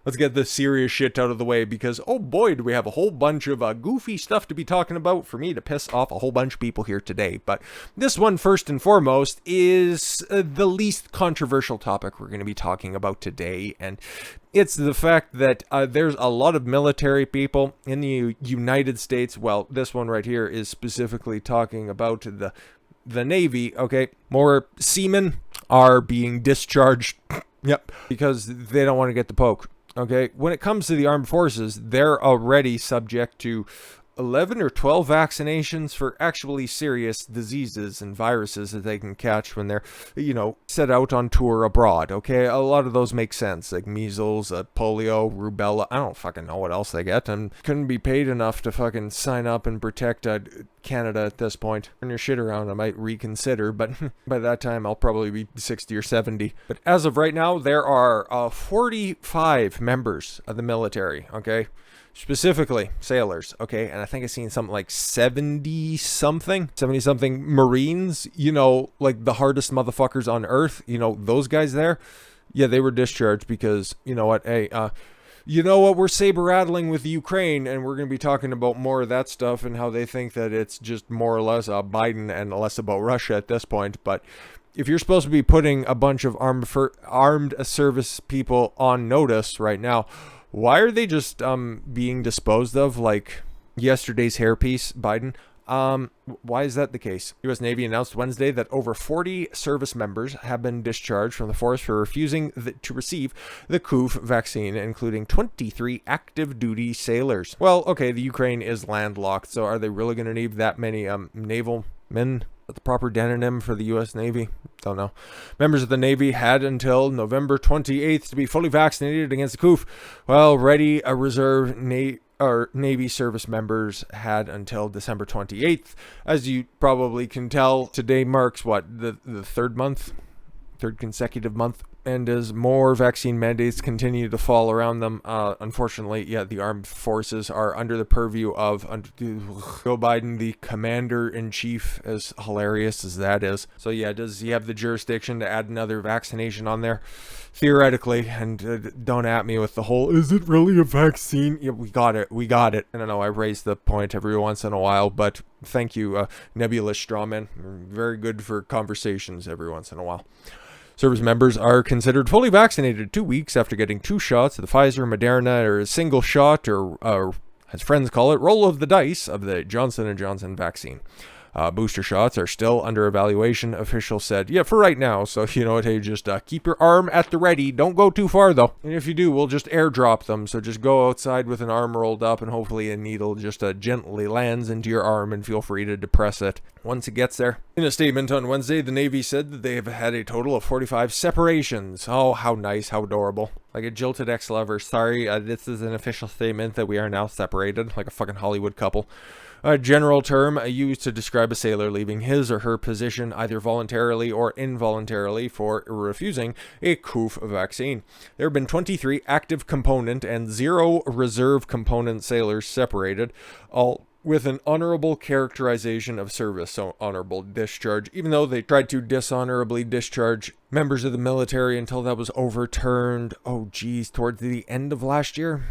let's get the serious shit out of the way, because oh boy, do we have a whole bunch of goofy stuff to be talking about for me to piss off a whole bunch of people here today. But this one, first and foremost, is the least controversial topic we're going to be talking about today, and it's the fact that there's a lot of military people in the United States. Well, this one right here is specifically talking about the Navy, okay? More seamen are being discharged, yep, because they don't want to get the poke, okay? When it comes to the armed forces, they're already subject to 11 or 12 vaccinations for actually serious diseases and viruses that they can catch when they're, set out on tour abroad, okay? A lot of those make sense, like measles, polio, rubella. I don't fucking know what else they get, and couldn't be paid enough to fucking sign up and protect Canada at this point. Turn your shit around, I might reconsider, but by that time I'll probably be 60 or 70. But as of right now, there are 45 members of the military, okay? Specifically sailors, okay? And I think I've seen something like 70 something Marines, like the hardest motherfuckers on earth, those guys there. Yeah, they were discharged because, hey, we're saber rattling with Ukraine, and we're going to be talking about more of that stuff and how they think that it's just more or less Biden and less about Russia at this point. But if you're supposed to be putting a bunch of armed service people on notice right now, why are they just being disposed of like yesterday's hairpiece, Biden? Why is that the case? U.S. Navy announced Wednesday that over 40 service members have been discharged from the force for refusing to receive the COV vaccine, including 23 active duty sailors. Well, okay, the Ukraine is landlocked, so are they really going to need that many naval men? The proper demonym for the U.S. Navy? Don't know. Members of the Navy had until November 28th to be fully vaccinated against the COV, while ready reserve Navy service members had until December 28th. As you probably can tell, today marks the third consecutive month. And as more vaccine mandates continue to fall around them, unfortunately, the armed forces are under the purview of Joe Biden, the commander-in-chief, as hilarious as that is. So does he have the jurisdiction to add another vaccination on there? Theoretically, and don't at me with the whole, is it really a vaccine? Yeah, we got it. I don't know, I raise the point every once in a while, but thank you, nebulous strawman. Very good for conversations every once in a while. Service members are considered fully vaccinated 2 weeks after getting 2 shots of the Pfizer, Moderna, or a single shot, or as friends call it, roll of the dice of the Johnson & Johnson vaccine. Booster shots are still under evaluation, officials said. Yeah, for right now. So, hey, just keep your arm at the ready. Don't go too far, though. And if you do, we'll just airdrop them. So just go outside with an arm rolled up, and hopefully a needle just gently lands into your arm, and feel free to depress it once it gets there. In a statement on Wednesday, the Navy said that they have had a total of 45 separations. Oh, how nice, how adorable. Like a jilted ex-lover. Sorry, this is an official statement that we are now separated, like a fucking Hollywood couple. A general term used to describe a sailor leaving his or her position either voluntarily or involuntarily for refusing a COV vaccine. There have been 23 active component and 0 reserve component sailors separated, all with an honorable characterization of service, so honorable discharge, even though they tried to dishonorably discharge members of the military until that was overturned, towards the end of last year.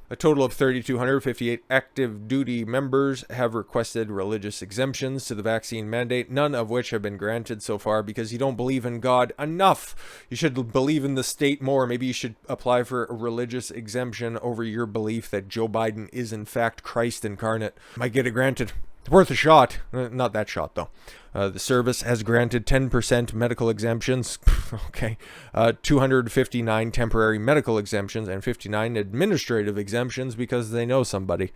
A total of 3,258 active duty members have requested religious exemptions to the vaccine mandate, none of which have been granted so far because you don't believe in God enough. You should believe in the state more. Maybe you should apply for a religious exemption over your belief that Joe Biden is in fact Christ incarnate. Might get it granted. It's worth a shot. Not that shot, though. The service has granted 10% medical exemptions, 259 temporary medical exemptions, and 59 administrative exemptions because they know somebody,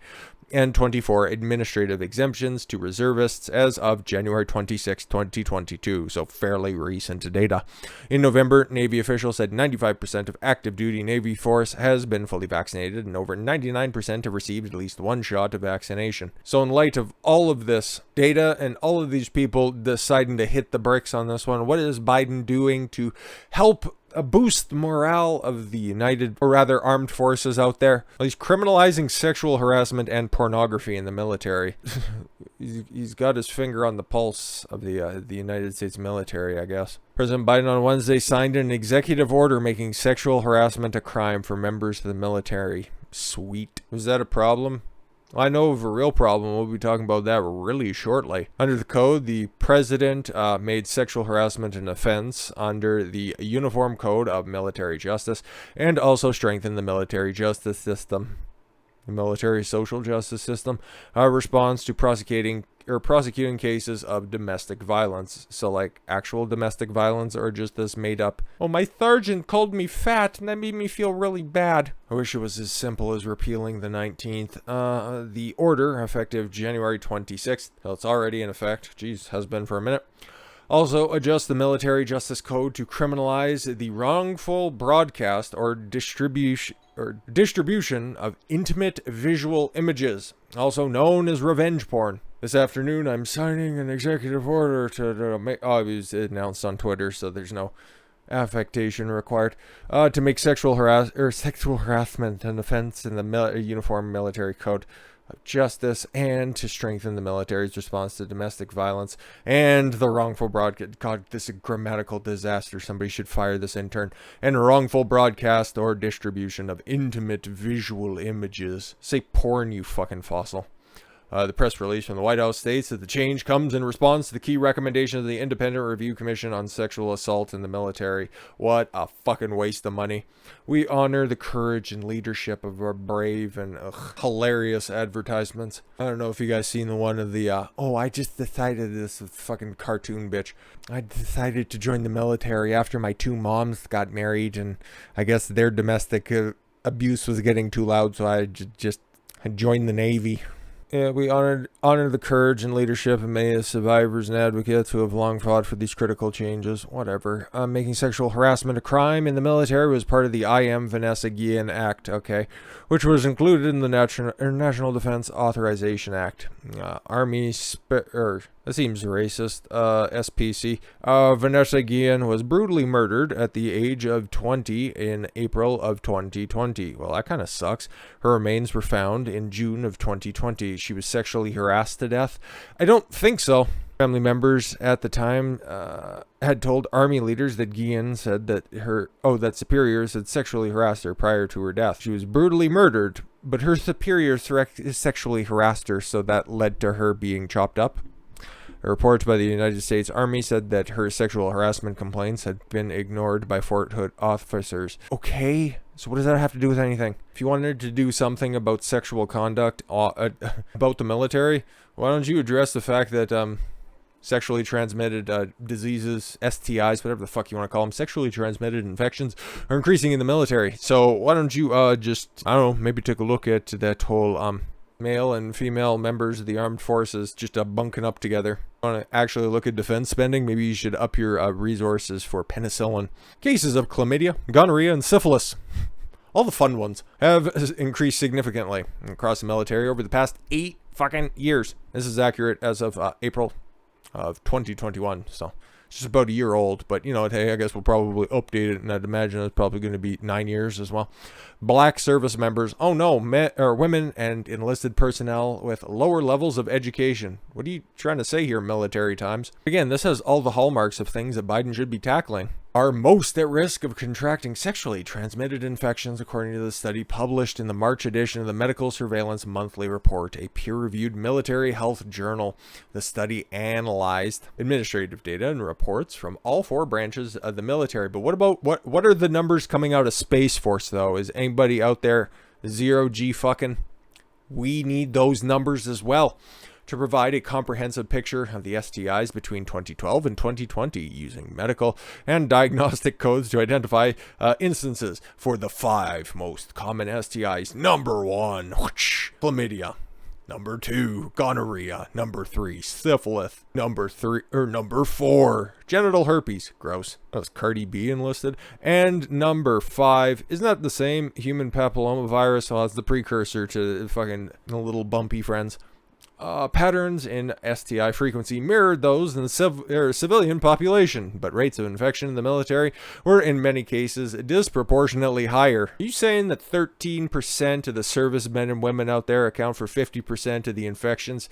and 24 administrative exemptions to reservists as of January 26, 2022, so fairly recent data. In November, Navy officials said 95% of active duty Navy force has been fully vaccinated, and over 99% have received at least 1 shot of vaccination. So in light of all of this data and all of these people deciding to hit the bricks on this one, what is Biden doing to help boost the morale of the armed forces out there? Well, he's criminalizing sexual harassment and pornography in the military. he's got his finger on the pulse of the United States military, I guess. President Biden on Wednesday signed an executive order making sexual harassment a crime for members of the military. Sweet. Was that a problem? I know of a real problem. We'll be talking about that really shortly. Under the code, the president made sexual harassment an offense under the Uniform Code of Military Justice and also strengthened the military justice system. The military social justice system responds to prosecuting cases of domestic violence. So like actual domestic violence or just this made up, oh, my sergeant called me fat and that made me feel really bad. I wish it was as simple as repealing the 19th. The order, effective January 26th. So it's already in effect. Jeez, has been for a minute. Also, adjust the Military Justice Code to criminalize the wrongful broadcast or distribution of intimate visual images, also known as revenge porn. This afternoon, I'm signing an executive order to make... Oh, it was announced on Twitter, so there's no affectation required. To make sexual harassment an offense in the Uniform Military Code of Justice, and to strengthen the military's response to domestic violence and the wrongful broadcast. God, this is a grammatical disaster. Somebody should fire this intern. And wrongful broadcast or distribution of intimate visual images. Say porn, you fucking fossil. The press release from the White House states that the change comes in response to the key recommendation of the Independent Review Commission on Sexual Assault in the Military. What a fucking waste of money. We honor the courage and leadership of our brave and hilarious advertisements. I don't know if you guys seen the one of the, oh, I just decided this fucking cartoon bitch. I decided to join the military after my two moms got married, and I guess their domestic abuse was getting too loud, so I just joined the Navy. Yeah, we honor the courage and leadership of many of the survivors and advocates who have long fought for these critical changes. Whatever. Making sexual harassment a crime in the military was part of the I Am Vanessa Guillen Act, okay, which was included in the National Defense Authorization Act. That seems racist. SPC. Vanessa Guillen was brutally murdered at the age of 20 in April of 2020. Well, that kind of sucks. Her remains were found in June of 2020. She was sexually harassed to death? I don't think so. Family members at the time had told Army leaders that Guillen said that that superiors had sexually harassed her prior to her death. She was brutally murdered, but her superiors sexually harassed her, so that led to her being chopped up. A report by the United States Army said that her sexual harassment complaints had been ignored by Fort Hood officers. Okay, so what does that have to do with anything? If you wanted to do something about sexual conduct about the military, why don't you address the fact that sexually transmitted diseases, STIs, whatever the fuck you want to call them, sexually transmitted infections are increasing in the military. So why don't you just, I don't know, maybe take a look at that whole male and female members of the armed forces just bunking up together. Want to actually look at defense spending? Maybe you should up your resources for penicillin. Cases of chlamydia, gonorrhea, and syphilis, all the fun ones, have increased significantly across the military over the past 8 fucking years. This is accurate as of April of 2021, so it's just about a year old, but you know, hey, I guess we'll probably update it, and I'd imagine it's probably going to be 9 years as well. Black service members, oh no, women and enlisted personnel with lower levels of education. What are you trying to say here, Military Times? Again, this has all the hallmarks of things that Biden should be tackling. Are most at risk of contracting sexually transmitted infections, according to the study published in the March edition of the Medical Surveillance Monthly Report, a peer-reviewed military health journal. The study analyzed administrative data and reports from all 4 branches of the military. But what about what are the numbers coming out of Space Force, though? Is anybody out there 0G fucking? We need those numbers as well to provide a comprehensive picture of the STIs between 2012 and 2020, using medical and diagnostic codes to identify instances for the 5 most common STIs. Number 1, chlamydia. Number 2, gonorrhea. Number 3, syphilis. Number 4, genital herpes. Gross. That was Cardi B enlisted. And number 5, isn't that the same? Human papillomavirus. Well, it's the precursor to fucking the little bumpy friends. patterns in STI frequency mirrored those in the civilian population, but rates of infection in the military were in many cases disproportionately higher. Are you saying that 13% of the servicemen and women out there account for 50% of the infections?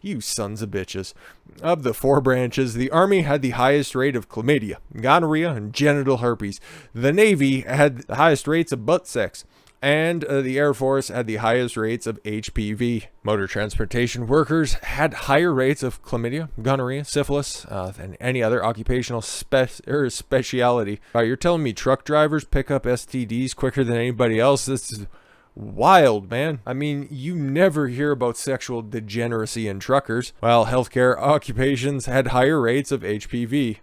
You sons of bitches. Of the 4 branches, the Army had the highest rate of chlamydia, gonorrhea, and genital herpes. The Navy had the highest rates of butt sex. And the Air Force had the highest rates of HPV. Motor transportation workers had higher rates of chlamydia, gonorrhea, syphilis, than any other occupational speciality. You're telling me truck drivers pick up STDs quicker than anybody else? This is wild, man. I mean, you never hear about sexual degeneracy in truckers, while healthcare occupations had higher rates of HPV.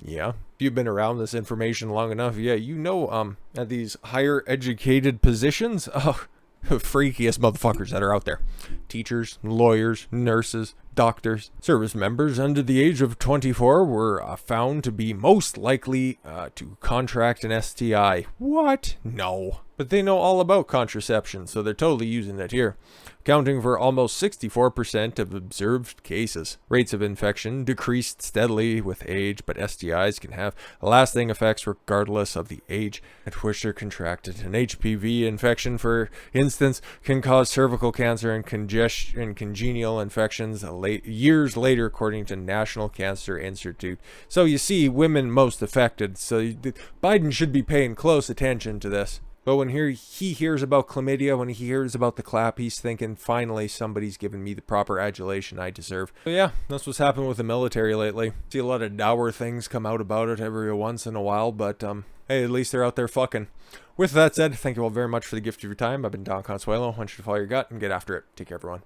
Yeah. If you've been around this information long enough, yeah, you know, at these higher educated positions, freakiest motherfuckers that are out there. Teachers, lawyers, nurses, doctors, service members under the age of 24 were found to be most likely to contract an STI. What? No. But they know all about contraception, so they're totally using it here, accounting for almost 64% of observed cases. Rates of infection decreased steadily with age, but STIs can have lasting effects regardless of the age at which they're contracted. An HPV infection, for instance, can cause cervical cancer and congenital infections years later, according to National Cancer Institute. So you see, women most affected. So Biden should be paying close attention to this. But when he hears about chlamydia, when he hears about the clap, he's thinking, finally, somebody's giving me the proper adulation I deserve. So yeah, that's what's happened with the military lately. See a lot of dour things come out about it every once in a while, but hey, at least they're out there fucking. With that said, thank you all very much for the gift of your time. I've been Don Consuelo. I want you to follow your gut and get after it. Take care, everyone.